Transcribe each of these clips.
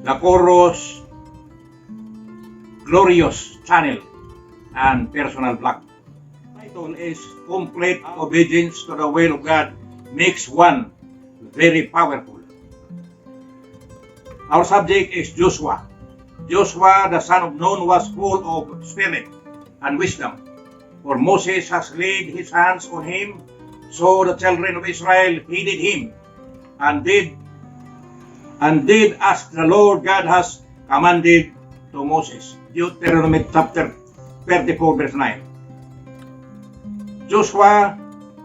the CORRO'S glorious channel and personal blog. The title is Complete Obedience to the Will of God Makes One Very Powerful. Our subject is Joshua. Joshua, the son of Nun, was full of spirit and wisdom, for Moses has laid his hands on him, so the children of Israel heeded him and did as the Lord God has commanded to Moses. Deuteronomy chapter 34 verse 9. Joshua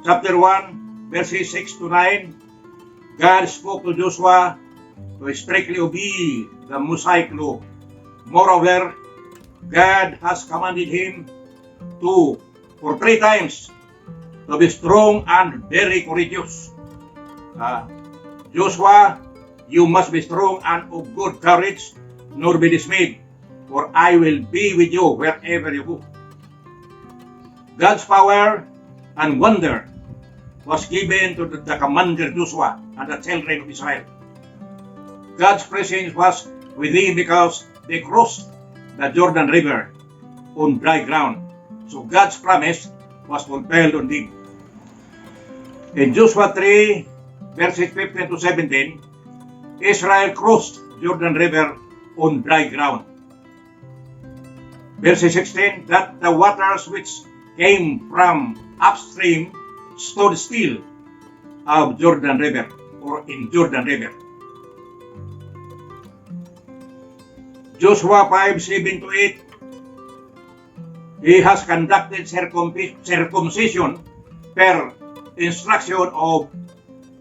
chapter 1 verses 6 to 9. God spoke to Joshua to strictly obey the Mosaic law. Moreover, God has commanded him for 3 times to be strong and very courageous. Joshua, you must be strong and of good courage, nor be dismayed, for I will be with you wherever you go. God's power and wonder was given to the commander Joshua and the children of Israel. God's presence was with him because they crossed the Jordan River on dry ground. So God's promise was fulfilled on them. In Joshua 3, verses 15 to 17, Israel crossed Jordan River on dry ground. Verse 16, that the waters which came from upstream stood still of Jordan River, or in Jordan River. Joshua 5, 7 to 8, he has conducted circumcision per instruction of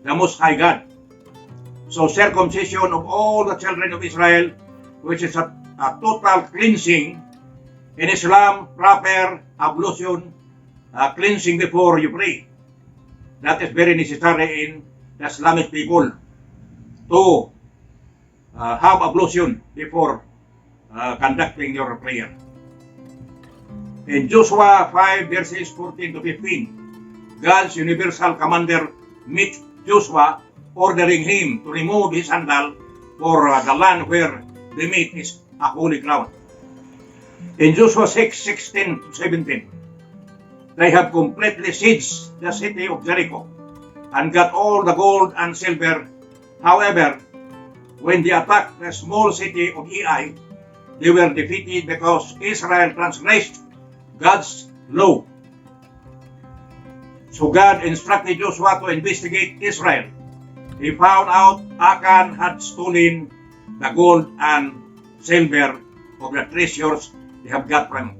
the Most High God. So circumcision of all the children of Israel, which is a total cleansing in Islam, proper ablution, cleansing before you pray. That is very necessary in the Islamic people to have ablution before conducting your prayer. In Joshua 5 verses 14 to 15, God's universal commander met Joshua, ordering him to remove his sandal, for the land where they meet is a holy ground. In Joshua 6, 16 to 17, they have completely sieged the city of Jericho and got all the gold and silver. However, when they attacked the small city of Ai, they were defeated because Israel transgressed God's law. So God instructed Joshua to investigate Israel. He found out Achan had stolen the gold and silver of the treasures they have got from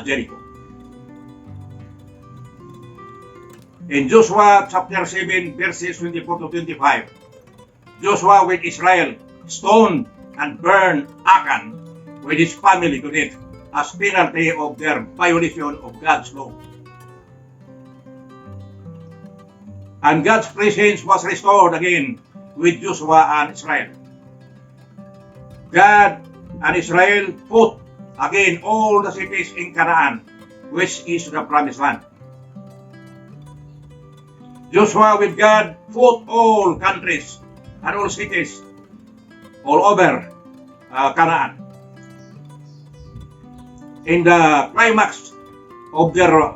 Jericho. In Joshua chapter 7 verses 24 to 25, Joshua with Israel stoned and burned Achan with his family to death as penalty of their violation of God's law. And God's presence was restored again with Joshua and Israel. God and Israel fought again all the cities in Canaan, which is the promised land. Joshua with God fought all countries and all cities all over Canaan. In the climax of their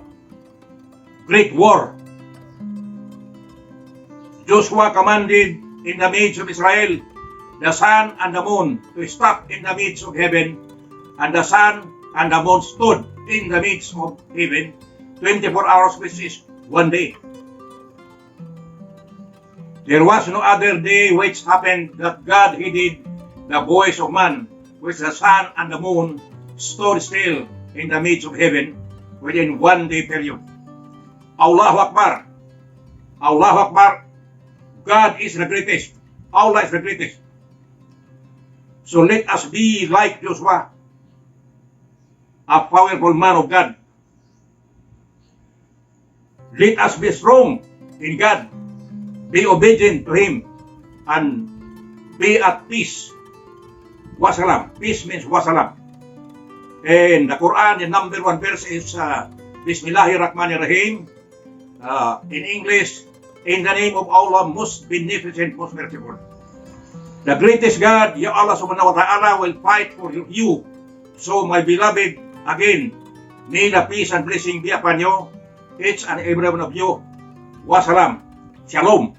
great war, Joshua commanded in the midst of Israel the sun and the moon to stop in the midst of heaven, and the sun and the moon stood in the midst of heaven 24 hours, which is one day. There was no other day which happened that God heeded the voice of man, which the sun and the moon stood still in the midst of heaven within one day period. Allahu Akbar! Allahu Akbar! God is the greatest. Allah is the greatest. So let us be like Joshua, a powerful man of God. Let us be strong in God, be obedient to Him, and be at peace. Wasalam. Peace means wasalam. And the Qur'an, the number 1 verse is Bismillahirrahmanirrahim. In English, in the name of Allah, most beneficent, most merciful. The greatest God, Ya Allah subhanahu wa ta'ala, will fight for you. So, my beloved, again, may the peace and blessing be upon you, each and every one of you. Wassalam. Shalom.